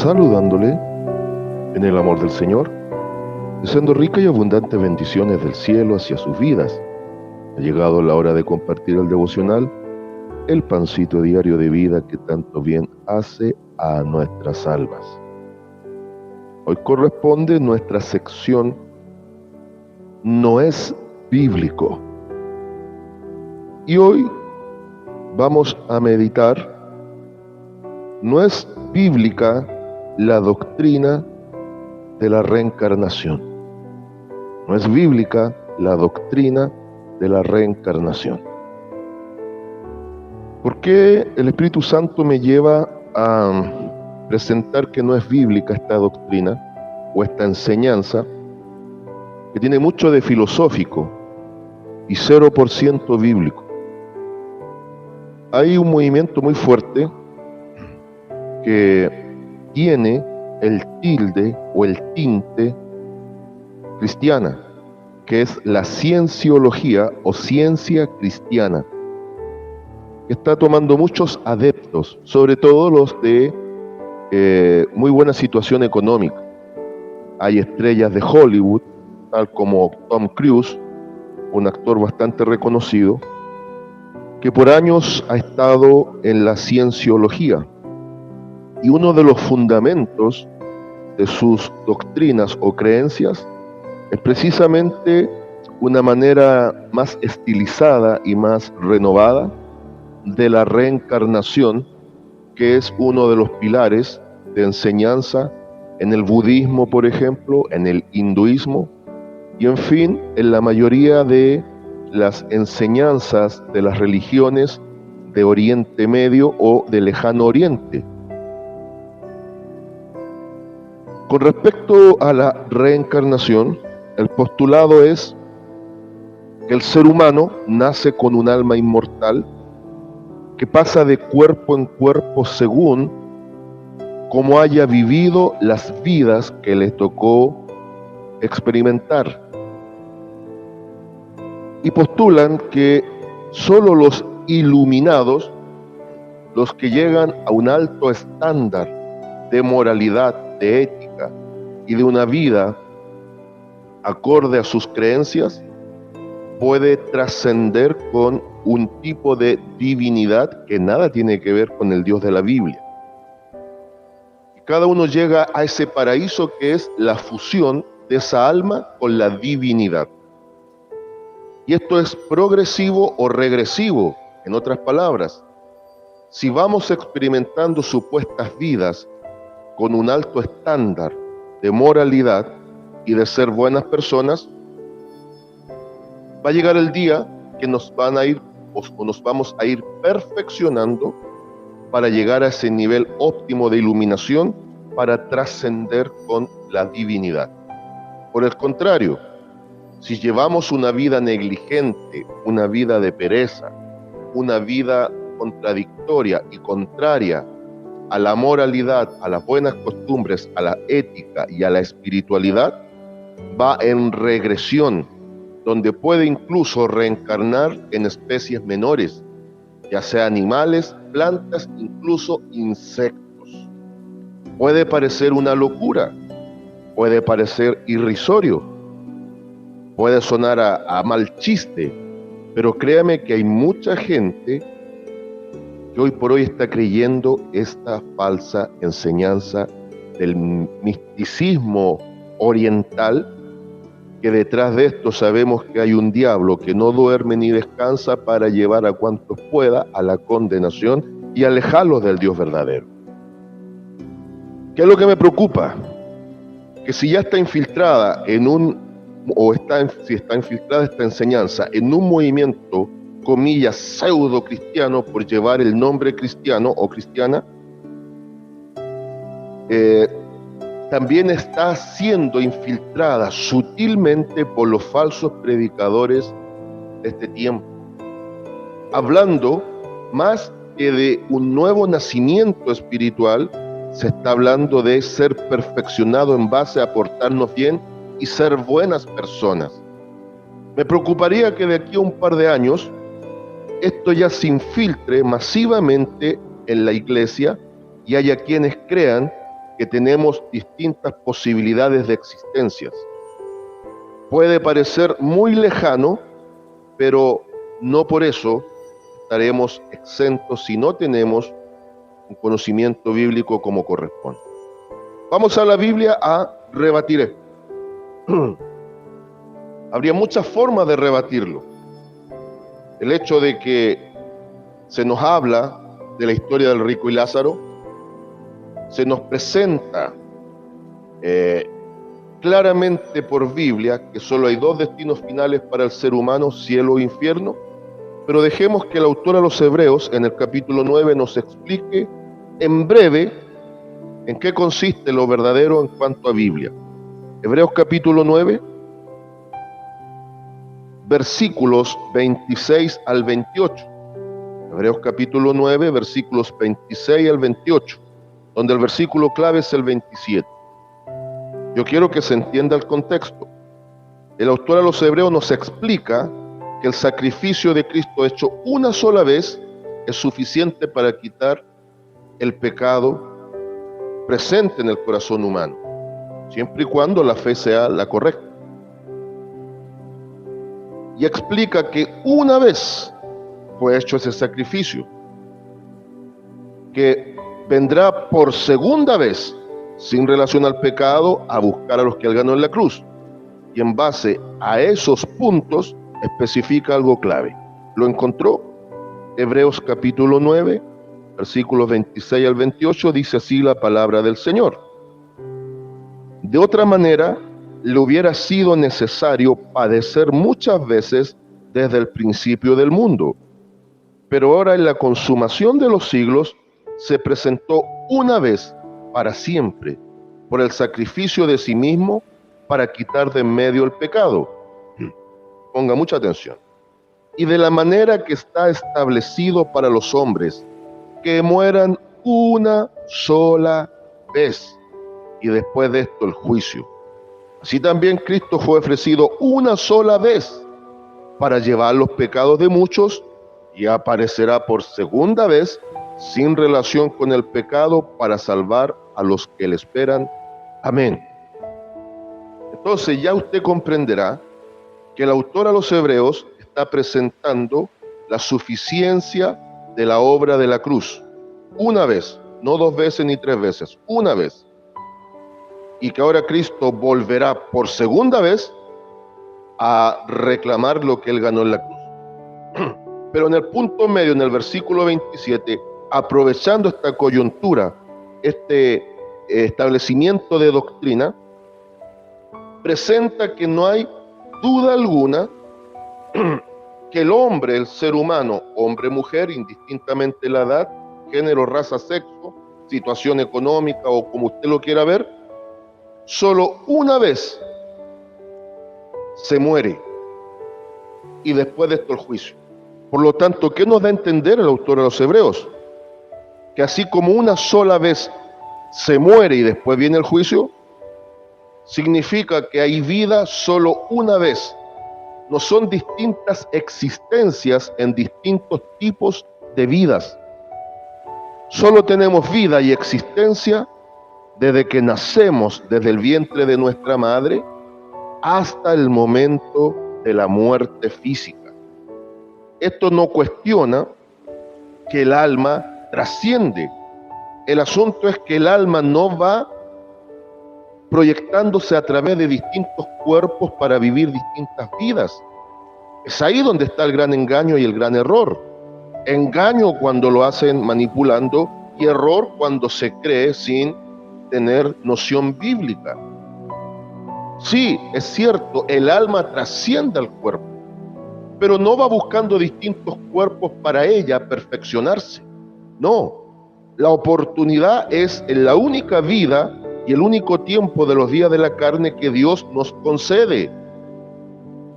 saludándole en el amor del Señor, deseando ricas y abundantes bendiciones del cielo hacia sus vidas. Ha llegado la hora de compartir el devocional, el pancito diario de vida que tanto bien hace a nuestras almas. Hoy corresponde nuestra sección No es bíblico. Y hoy vamos a meditar: no es bíblica la doctrina de la reencarnación. No es bíblica la doctrina de la reencarnación. ¿Por qué el Espíritu Santo me lleva a presentar que no es bíblica esta doctrina o esta enseñanza, que tiene mucho de filosófico y 0% bíblico? Hay un movimiento muy fuerte que tiene el tilde o el tinte cristiana, que es la cienciología o ciencia cristiana, que está tomando muchos adeptos, sobre todo los de muy buena situación económica. Hay estrellas de Hollywood, tal como Tom Cruise, un actor bastante reconocido, que por años ha estado en la cienciología. Y uno de los fundamentos de sus doctrinas o creencias es precisamente una manera más estilizada y más renovada de la reencarnación, que es uno de los pilares de enseñanza en el budismo, por ejemplo, en el hinduismo y, en fin, en la mayoría de las enseñanzas de las religiones de Oriente Medio o de Lejano Oriente. Con respecto a la reencarnación, el postulado es que el ser humano nace con un alma inmortal que pasa de cuerpo en cuerpo según como haya vivido las vidas que le tocó experimentar. Y postulan que solo los iluminados, los que llegan a un alto estándar de moralidad, de ética y de una vida acorde a sus creencias, puede trascender con un tipo de divinidad que nada tiene que ver con el Dios de la Biblia. Y cada uno llega a ese paraíso que es la fusión de esa alma con la divinidad. Y esto es progresivo o regresivo. En otras palabras, si vamos experimentando supuestas vidas con un alto estándar de moralidad y de ser buenas personas, va a llegar el día que nos van a ir o nos vamos a ir perfeccionando para llegar a ese nivel óptimo de iluminación para trascender con la divinidad. Por el contrario, si llevamos una vida negligente, una vida de pereza, una vida contradictoria y contraria a la moralidad, a las buenas costumbres, a la ética y a la espiritualidad, va en regresión, donde puede incluso reencarnar en especies menores, ya sea animales, plantas, incluso insectos. Puede parecer una locura, puede parecer irrisorio, puede sonar a mal chiste, pero créame que hay mucha gente que hoy por hoy está creyendo esta falsa enseñanza del misticismo oriental, que detrás de esto sabemos que hay un diablo que no duerme ni descansa para llevar a cuantos pueda a la condenación y alejarlos del Dios verdadero. ¿Qué es lo que me preocupa? Que si ya está infiltrada si está infiltrada esta enseñanza en un movimiento, comillas, pseudo cristiano, por llevar el nombre cristiano o cristiana, también está siendo infiltrada sutilmente por los falsos predicadores de este tiempo, hablando más que de un nuevo nacimiento espiritual. Se está hablando de ser perfeccionado en base a portarnos bien y ser buenas personas. Me preocuparía que de aquí a un par de años esto ya se infiltre masivamente en la iglesia y haya quienes crean que tenemos distintas posibilidades de existencias. Puede parecer muy lejano, pero no por eso estaremos exentos si no tenemos un conocimiento bíblico como corresponde. Vamos a la Biblia a rebatir esto. Habría muchas formas de rebatirlo. El hecho de que se nos habla de la historia del rico y Lázaro, se nos presenta claramente por Biblia que solo hay dos destinos finales para el ser humano, cielo o infierno, pero dejemos que el autor a los Hebreos en el capítulo 9 nos explique en breve en qué consiste lo verdadero en cuanto a Biblia. Hebreos capítulo 9, versículos 26 al 28. Hebreos capítulo 9, versículos 26 al 28, donde el versículo clave es el 27. Yo quiero que se entienda el contexto. El autor a los Hebreos nos explica que el sacrificio de Cristo hecho una sola vez es suficiente para quitar el pecado presente en el corazón humano, siempre y cuando la fe sea la correcta. Y explica que una vez fue hecho ese sacrificio, que vendrá por segunda vez, sin relación al pecado, a buscar a los que él ganó en la cruz. Y en base a esos puntos especifica algo clave. ¿Lo encontró? Hebreos capítulo 9, versículos 26 al 28, dice así la palabra del Señor. De otra manera, le hubiera sido necesario padecer muchas veces desde el principio del mundo. Pero ahora en la consumación de los siglos se presentó una vez para siempre por el sacrificio de sí mismo para quitar de en medio el pecado. Ponga mucha atención. Y de la manera que está establecido para los hombres, que mueran una sola vez, y después de esto el juicio. Así también Cristo fue ofrecido una sola vez para llevar los pecados de muchos, y aparecerá por segunda vez sin relación con el pecado para salvar a los que le esperan. Amén. Entonces ya usted comprenderá que el autor a los Hebreos está presentando la suficiencia de la obra de la cruz. Una vez, no dos veces ni tres veces, una vez. Y que ahora Cristo volverá por segunda vez a reclamar lo que él ganó en la cruz. Pero en el punto medio, en el versículo 27, aprovechando esta coyuntura, este establecimiento de doctrina, presenta que no hay duda alguna que el hombre, el ser humano, hombre, mujer, indistintamente la edad, género, raza, sexo, situación económica o como usted lo quiera ver, solo una vez se muere y después de esto el juicio. Por lo tanto, ¿qué nos da a entender el autor de los Hebreos? Que así como una sola vez se muere y después viene el juicio, significa que hay vida solo una vez. No son distintas existencias en distintos tipos de vidas. Solo tenemos vida y existencia desde que nacemos, desde el vientre de nuestra madre, hasta el momento de la muerte física. Esto no cuestiona que el alma trasciende. El asunto es que el alma no va proyectándose a través de distintos cuerpos para vivir distintas vidas. Es ahí donde está el gran engaño y el gran error. Engaño cuando lo hacen manipulando y error cuando se cree sin tener noción bíblica. Sí, es cierto, el alma trasciende al cuerpo, pero no va buscando distintos cuerpos para ella perfeccionarse. No, la oportunidad es en la única vida y el único tiempo de los días de la carne que Dios nos concede.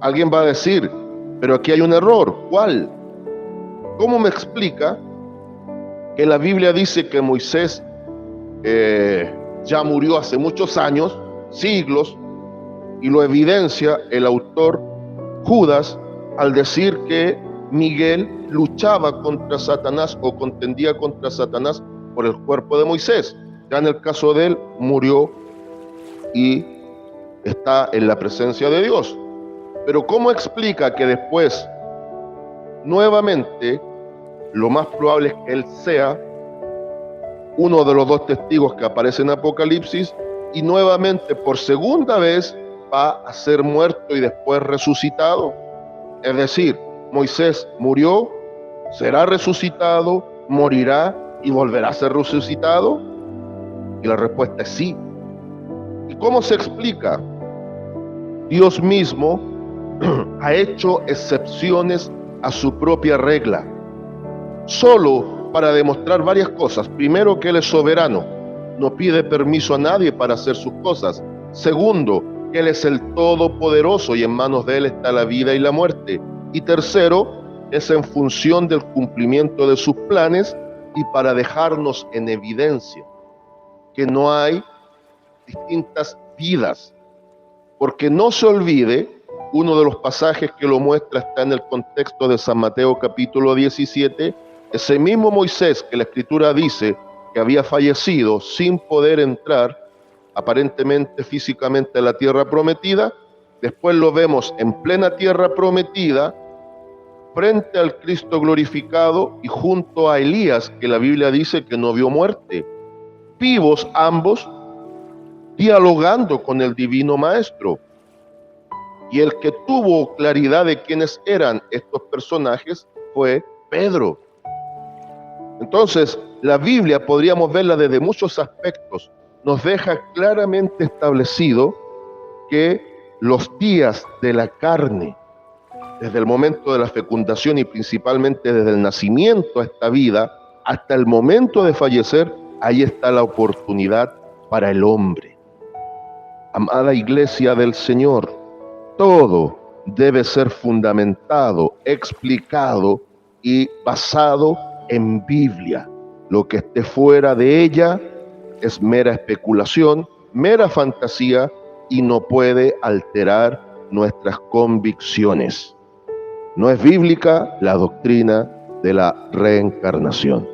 Alguien va a decir, pero aquí hay un error. ¿Cuál? ¿Cómo me explica que la Biblia dice que Moisés ya murió hace muchos años, siglos, y lo evidencia el autor Judas al decir que Miguel luchaba contra Satanás o contendía contra Satanás por el cuerpo de Moisés? Ya en el caso de él, murió y está en la presencia de Dios. Pero ¿cómo explica que después, nuevamente, lo más probable es que él sea uno de los dos testigos que aparece en Apocalipsis y nuevamente por segunda vez va a ser muerto y después resucitado? Es decir, Moisés murió, será resucitado, morirá y volverá a ser resucitado. Y la respuesta es sí. ¿Y cómo se explica? Dios mismo ha hecho excepciones a su propia regla, solo para demostrar varias cosas. Primero, que Él es soberano, no pide permiso a nadie para hacer sus cosas. Segundo, que Él es el Todopoderoso y en manos de Él está la vida y la muerte. Y tercero, es en función del cumplimiento de sus planes y para dejarnos en evidencia que no hay distintas vidas. Porque no se olvide, uno de los pasajes que lo muestra está en el contexto de San Mateo capítulo 17, ese mismo Moisés que la Escritura dice que había fallecido sin poder entrar aparentemente físicamente a la tierra prometida, después lo vemos en plena tierra prometida, frente al Cristo glorificado y junto a Elías, que la Biblia dice que no vio muerte, vivos ambos, dialogando con el divino maestro. Y el que tuvo claridad de quiénes eran estos personajes fue Pedro. Entonces, la Biblia, podríamos verla desde muchos aspectos, nos deja claramente establecido que los días de la carne, desde el momento de la fecundación y principalmente desde el nacimiento a esta vida, hasta el momento de fallecer, ahí está la oportunidad para el hombre. Amada Iglesia del Señor, todo debe ser fundamentado, explicado y basado en Biblia. Lo que esté fuera de ella es mera especulación, mera fantasía y no puede alterar nuestras convicciones. No es bíblica la doctrina de la reencarnación.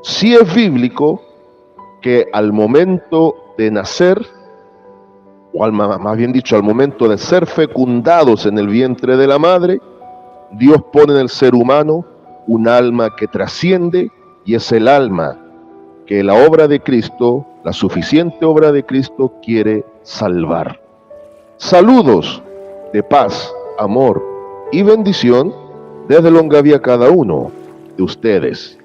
Sí es bíblico que al momento de nacer, o más bien dicho, al momento de ser fecundados en el vientre de la madre, Dios pone en el ser humano un alma que trasciende y es el alma que la obra de Cristo, la suficiente obra de Cristo, quiere salvar. Saludos de paz, amor y bendición desde Longaví a cada uno de ustedes.